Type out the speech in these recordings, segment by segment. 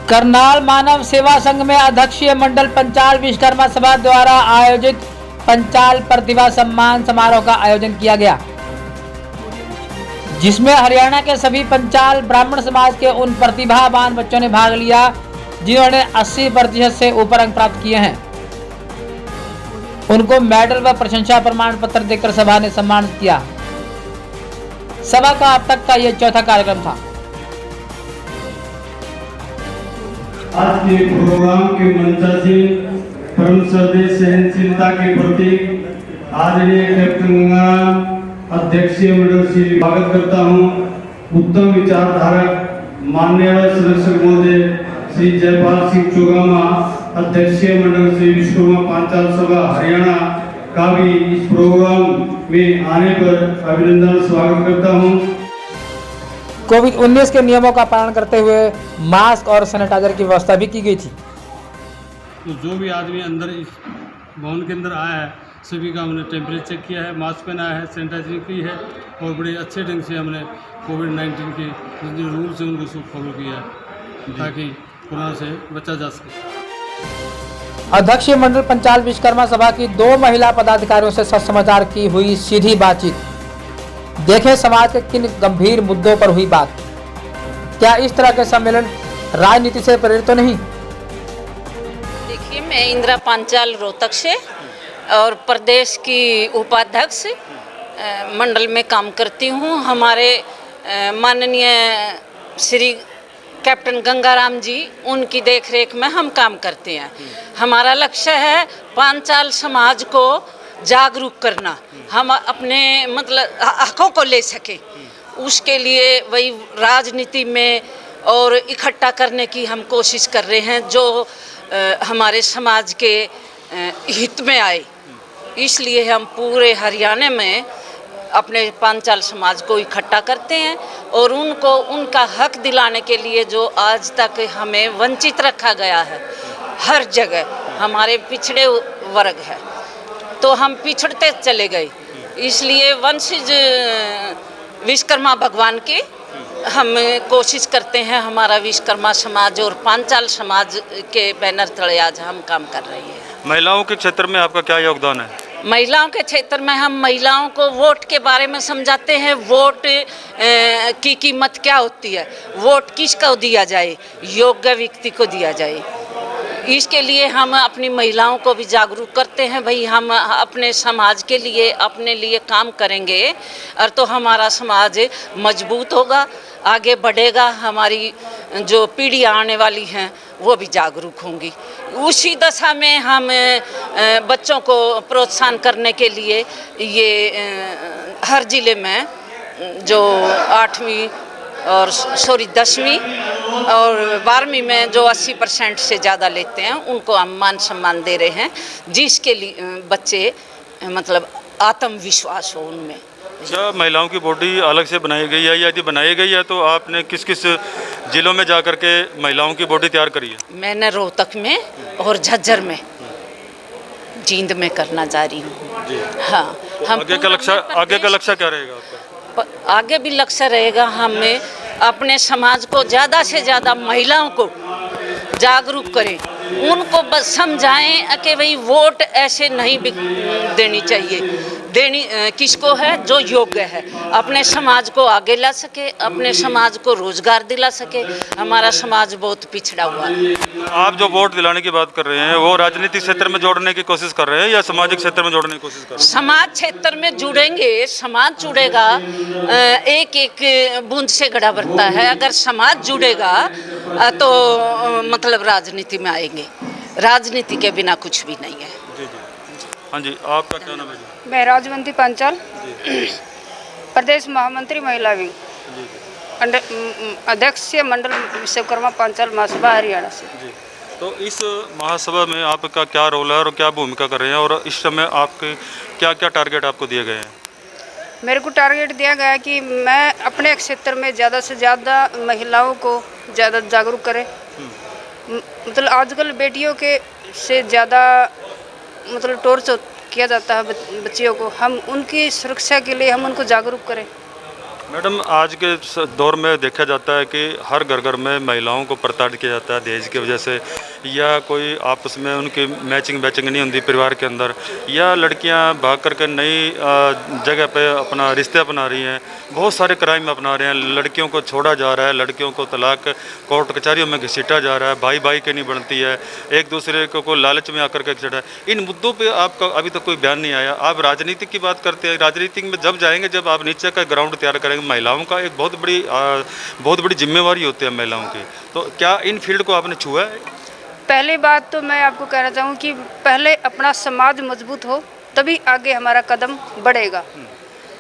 करनाल मानव सेवा संघ में अध्यक्षीय मंडल पंचाल विश्वकर्मा सभा द्वारा आयोजित पंचाल प्रतिभा सम्मान समारोह का आयोजन किया गया, जिसमें हरियाणा के सभी पंचाल ब्राह्मण समाज के उन प्रतिभावान बच्चों ने भाग लिया जिन्होंने 80% से ऊपर अंक प्राप्त किए हैं। उनको मेडल व प्रशंसा प्रमाण पत्र देकर सभा ने सम्मानित किया। सभा का अब तक का यह चौथा कार्यक्रम था। आज के प्रोग्राम के मंचासीन परम श्रद्धेय सहनशीलता के प्रतीक आदरणीय कैप्टन गंगाराम अध्यक्षीय मंडल से स्वागत करता हूं। उत्तम विचारधारक माननीय संरक्षक महोदय श्री जयपाल सिंह चौगामा अध्यक्षीय मंडल से विश्वकर्मा पांचाल सभा हरियाणा का भी इस प्रोग्राम में आने पर अभिनंदन स्वागत करता हूं। कोविड-19 के नियमों का पालन करते हुए मास्क और सैनिटाइजर की व्यवस्था भी की गई थी। तो जो भी आदमी अंदर इस भवन के अंदर आया है सभी का हमने टेम्परेचर चेक किया है, मास्क पहना है, सैनिटाइजर की है और बड़े अच्छे ढंग से हमने कोविड-19 के जो रूल्स हैं उनको सब फॉलो किया है ताकि कोरोना से बचा जा सके। अध्यक्षीय मंडल पंचाल विश्वकर्मा सभा की 2 महिला पदाधिकारियों से सच समाचार की हुई सीधी बातचीत। देखें समाज के किन गंभीर मुद्दों पर हुई बात। क्या इस तरह के सम्मेलन राजनीति से प्रेरित तो नहीं? देखिए, मैं इंदिरा पांचाल रोहतक से और प्रदेश की उपाध्यक्ष मंडल में काम करती हूँ। हमारे माननीय श्री कैप्टन गंगाराम जी उनकी देखरेख में हम काम करते हैं। हमारा लक्ष्य है पांचाल समाज को जागरूक करना, हम अपने मतलब हकों को ले सके। उसके लिए वही राजनीति में और इकट्ठा करने की हम कोशिश कर रहे हैं जो हमारे समाज के हित में आए। इसलिए हम पूरे हरियाणा में अपने पांचाल समाज को इकट्ठा करते हैं और उनको उनका हक दिलाने के लिए जो आज तक हमें वंचित रखा गया है, हर जगह हमारे पिछड़े वर्ग है तो हम पिछड़ते चले गए। इसलिए वंशज विश्वकर्मा भगवान की हम कोशिश करते हैं। हमारा विश्वकर्मा समाज और पांचाल समाज के बैनर तले आज हम काम कर रहे हैं। महिलाओं के क्षेत्र में आपका क्या योगदान है? महिलाओं के क्षेत्र में हम महिलाओं को वोट के बारे में समझाते हैं। वोट की कीमत क्या होती है, वोट किसको दिया जाए, योग्य व्यक्ति को दिया जाए। इसके लिए हम अपनी महिलाओं को भी जागरूक करते हैं। भाई हम अपने समाज के लिए अपने लिए काम करेंगे और तो हमारा समाज मजबूत होगा, आगे बढ़ेगा। हमारी जो पीढ़ियाँ आने वाली हैं वो भी जागरूक होंगी। उसी दशा में हम बच्चों को प्रोत्साहन करने के लिए ये हर ज़िले में जो 8वीं और 10वीं और 12वीं में जो 80% से ज़्यादा लेते हैं उनको हम मान सम्मान दे रहे हैं, जिसके लिए बच्चे मतलब आत्मविश्वास हो उनमें। क्या महिलाओं की बॉडी अलग से बनाई गई है? यदि बनाई गई है तो आपने किस किस जिलों में जा कर के महिलाओं की बॉडी तैयार करी है? मैंने रोहतक में और झज्जर में, जींद में करना जा रही हूँ। हाँ, हम आगे का लक्ष्य क्या रहेगा आपका? आगे भी लक्ष्य रहेगा हमें अपने समाज को ज़्यादा से ज़्यादा महिलाओं को जागरूक करें, उनको बस समझाएं कि भाई वोट ऐसे नहीं देनी चाहिए। देनी किसको है? जो योग्य है, अपने समाज को आगे ला सके, अपने समाज को रोजगार दिला सके। हमारा समाज बहुत पिछड़ा हुआ है। आप जो वोट दिलाने की बात कर रहे हैं वो राजनीतिक क्षेत्र में जोड़ने की कोशिश कर रहे हैं या सामाजिक क्षेत्र में जोड़ने की कोशिश कर रहे हैं? समाज क्षेत्र में जुड़ेंगे, समाज जुड़ेगा। एक एक बूंद से घड़ा भरता है। अगर समाज जुड़ेगा तो मतलब राजनीति में आएंगे। राजनीति के बिना कुछ भी नहीं है। जी जी, हाँ जी, आपका क्या नाम है जी? मैं राजवंती पांचाल, प्रदेश महामंत्री महिला विंग, अध्यक्षीय मंडल विश्वकर्मा पांचाल महासभा हरियाणा से। जी, तो इस महासभा में आपका क्या रोल है और क्या भूमिका कर रहे हैं और इस समय आपके क्या क्या टारगेट आपको दिए गए हैं? मेरे को टारगेट दिया गया कि मैं अपने क्षेत्र में ज़्यादा से ज़्यादा महिलाओं को ज़्यादा जागरूक करें। मतलब आजकल बेटियों के से ज़्यादा मतलब टॉर्चर किया जाता है बच्चियों को। हम उनकी सुरक्षा के लिए हम उनको जागरूक करें। मैडम, आज के दौर में देखा जाता है कि हर घर घर में महिलाओं को प्रताड़ित किया जाता है दहेज की वजह से, या कोई आपस में उनकी मैचिंग नहीं होती परिवार के अंदर, या लड़कियां भाग करके नई जगह पे अपना रिश्ते अपना रही हैं, बहुत सारे क्राइम अपना रहे हैं, लड़कियों को छोड़ा जा रहा है, लड़कियों को तलाक कोर्ट कचहरियों में घसीटा जा रहा है, भाई भाई की नहीं बनती है, एक दूसरे को लालच में आकर के घसीटा है। इन मुद्दों पर आपका अभी तक कोई बयान नहीं आया। आप राजनीति की बात करते हैं, राजनीति में जब जाएंगे, जब आप नीचे का ग्राउंड तैयार करेंगे, महिलाओं का एक बहुत बड़ी जिम्मेवारी होती है महिलाओं की, तो क्या इन फील्ड को आपने छुआ है? पहली बात तो मैं आपको कहना चाहूँ कि पहले अपना समाज मजबूत हो, तभी आगे हमारा कदम बढ़ेगा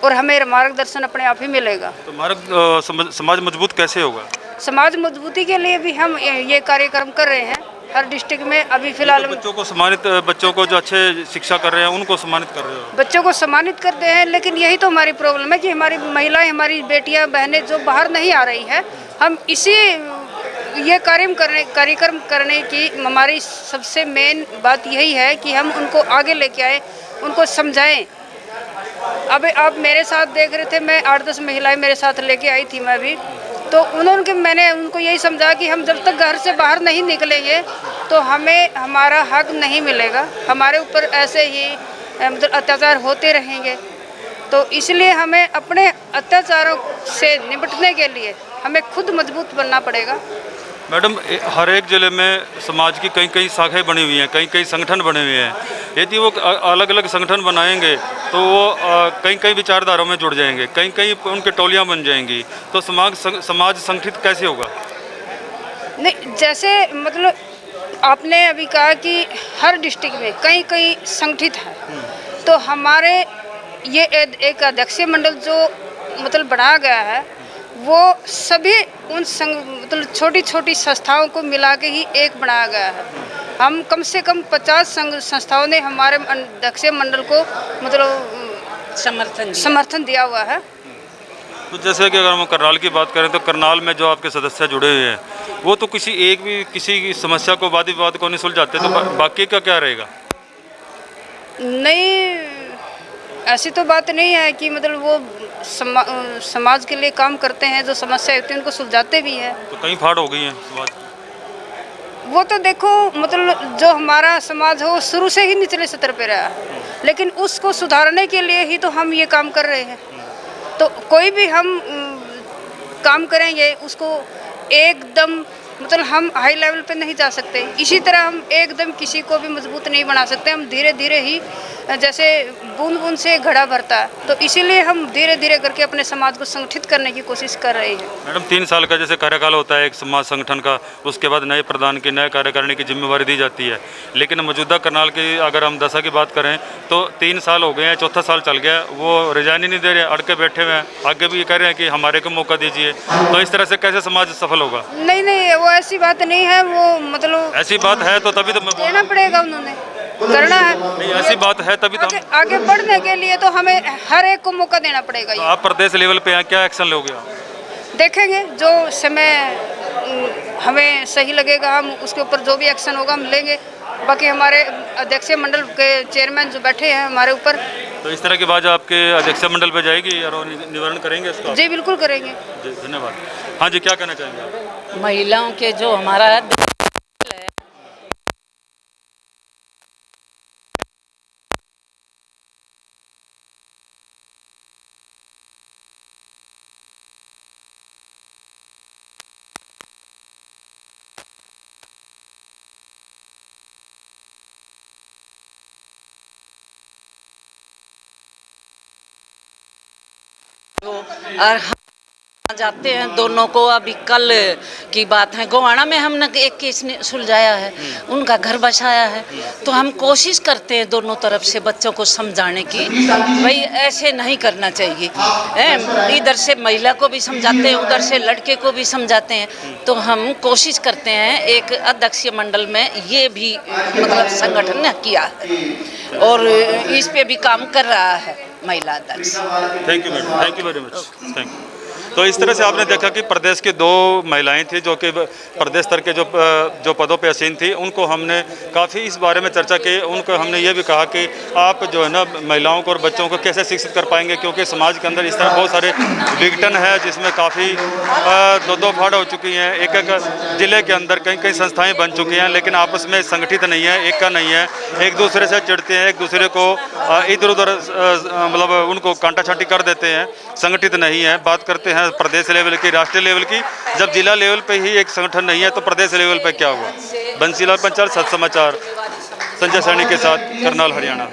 और हमें मार्गदर्शन अपने आप ही मिलेगा। तो समाज मजबूत कैसे होगा? समाज मजबूती के लिए भी हम ये कार्यक्रम कर रहे हैं हर डिस्ट्रिक्ट में। अभी फिलहाल बच्चों को सम्मानित, बच्चों को जो अच्छे शिक्षा कर रहे हैं उनको सम्मानित कर रहे हो? बच्चों को सम्मानित करते हैं, लेकिन यही तो हमारी प्रॉब्लम है कि हमारी महिलाएं, हमारी बेटियां, बहनें जो बाहर नहीं आ रही हैं, हम इसी ये कार्यक्रम करने की हमारी सबसे मेन बात यही है कि हम उनको आगे लेके आए, उनको समझाएं। अब आप मेरे साथ देख रहे थे, मैं 8-10 महिलाएं मेरे साथ लेके आई थी मैं भी, तो मैंने उनको यही समझा कि हम जब तक घर से बाहर नहीं निकलेंगे तो हमें हमारा हक नहीं मिलेगा, हमारे ऊपर ऐसे ही मतलब अत्याचार होते रहेंगे। तो इसलिए हमें अपने अत्याचारों से निपटने के लिए हमें खुद मजबूत बनना पड़ेगा। मैडम, हर एक ज़िले में समाज की कई शाखाएं बनी हुई हैं, कई संगठन बने हुए हैं। यदि वो अलग अलग संगठन बनाएंगे तो वो कई विचारधाराओं में जुड़ जाएंगे, कई उनके टोलियां बन जाएंगी, तो समाज संगठित कैसे होगा? नहीं, जैसे मतलब आपने अभी कहा कि हर डिस्ट्रिक्ट में कई संगठित है, तो हमारे ये एक अध्यक्षीय मंडल जो मतलब बनाया गया है, वो सभी उन मतलब छोटी छोटी को मिला के ही एक बनाया गया है। हम कम से कम 50 संस्थाओं ने हमारे अध्यक्षीय मंडल को मतलब समर्थन दिया हुआ है। तो जैसे कि अगर हम करनाल की बात करें तो करनाल में जो आपके सदस्य जुड़े हुए हैं, वो तो किसी की समस्या को वाद विवाद को नहीं सुलझाते, तो बाकी का क्या रहेगा? नहीं, ऐसी तो बात नहीं है कि मतलब वो समाज के लिए काम करते हैं, जो समस्या होती है उनको सुलझाते भी हैं। तो कई फाड़ हो गई हैं समाज। वो तो देखो मतलब जो हमारा समाज हो शुरू से ही निचले स्तर पे रहा है, लेकिन उसको सुधारने के लिए ही तो हम ये काम कर रहे हैं। तो कोई भी हम काम करेंगे उसको एकदम मतलब हम हाई लेवल पे नहीं जा सकते, इसी तरह हम एकदम किसी को भी मजबूत नहीं बना सकते। हम धीरे धीरे ही, जैसे बूंद बूंद से घड़ा भरता है, तो इसीलिए हम धीरे धीरे करके अपने समाज को संगठित करने की कोशिश कर रहे हैं। मैडम, 3 साल का जैसे कार्यकाल होता है एक समाज संगठन का, उसके बाद नए प्रधान की, नए कार्यकारिणी की जिम्मेवारी दी जाती है, लेकिन मौजूदा करनाल की अगर हम दशा की बात करें तो 3 साल हो गए हैं, 4था साल चल गया, वो रिजाइन ही नहीं दे रहे, अड़के बैठे हुए हैं, आगे भी ये कह रहे हैं कि हमारे को मौका दीजिए। तो इस तरह से कैसे समाज सफल होगा? नहीं, वो ऐसी बात नहीं है, वो मतलब ऐसी बात है तो तभी तो देना पड़ेगा, उन्होंने करना है। नहीं, ऐसी बात है तभी तो आगे बढ़ने के लिए तो हमें हर एक को मौका देना पड़ेगा। तो आप प्रदेश लेवल पे हैं, क्या एक्शन लोगे? देखेंगे जो समय हमें सही लगेगा, हम उसके ऊपर जो भी एक्शन होगा हम लेंगे। बाकी हमारे अध्यक्षीय मंडल के चेयरमैन जो बैठे हैं हमारे ऊपर, तो इस तरह की बात आपके अध्यक्षीय मंडल पे जाएगी और निवारण करेंगे इसका? जी बिल्कुल करेंगे। जी, धन्यवाद। हाँ जी, क्या कहना चाहेंगे आप? महिलाओं के जो हमारा है और हम जाते हैं दोनों को। अभी कल की बात है, गोवाना में हमने एक केस सुलझाया है, उनका घर बसाया है। तो हम कोशिश करते हैं दोनों तरफ से बच्चों को समझाने की, भाई ऐसे नहीं करना चाहिए। इधर से महिला को भी समझाते हैं, उधर से लड़के को भी समझाते हैं। तो हम कोशिश करते हैं, एक अध्यक्षीय मंडल में ये भी मतलब संगठन ने किया है और इस पे भी काम कर रहा है महिला अध्यक्ष। Thank you madam, thank you very much, thank you. तो इस तरह से आपने देखा कि प्रदेश की 2 महिलाएं थी जो कि प्रदेश स्तर के जो पदों पे आसीन थी, उनको हमने काफ़ी इस बारे में चर्चा की। उनको हमने ये भी कहा कि आप जो है ना महिलाओं को और बच्चों को कैसे शिक्षित कर पाएंगे, क्योंकि समाज के अंदर इस तरह बहुत सारे विघटन है जिसमें काफ़ी 2 फाड़ हो चुकी हैं। एक ज़िले के अंदर कई संस्थाएँ बन चुकी हैं, लेकिन आपस में संगठित नहीं है, एक का नहीं है, एक दूसरे से चिढ़ते हैं, एक दूसरे को इधर उधर मतलब उनको कांटा छांटी कर देते हैं, संगठित नहीं है। बात करते हैं प्रदेश लेवल की, राष्ट्रीय लेवल की, जब जिला लेवल पे ही एक संगठन नहीं है तो प्रदेश लेवल पे क्या हुआ। बंसीलाल पंचाल, सच समाचार, संजय सैनी के साथ, करनाल, हरियाणा।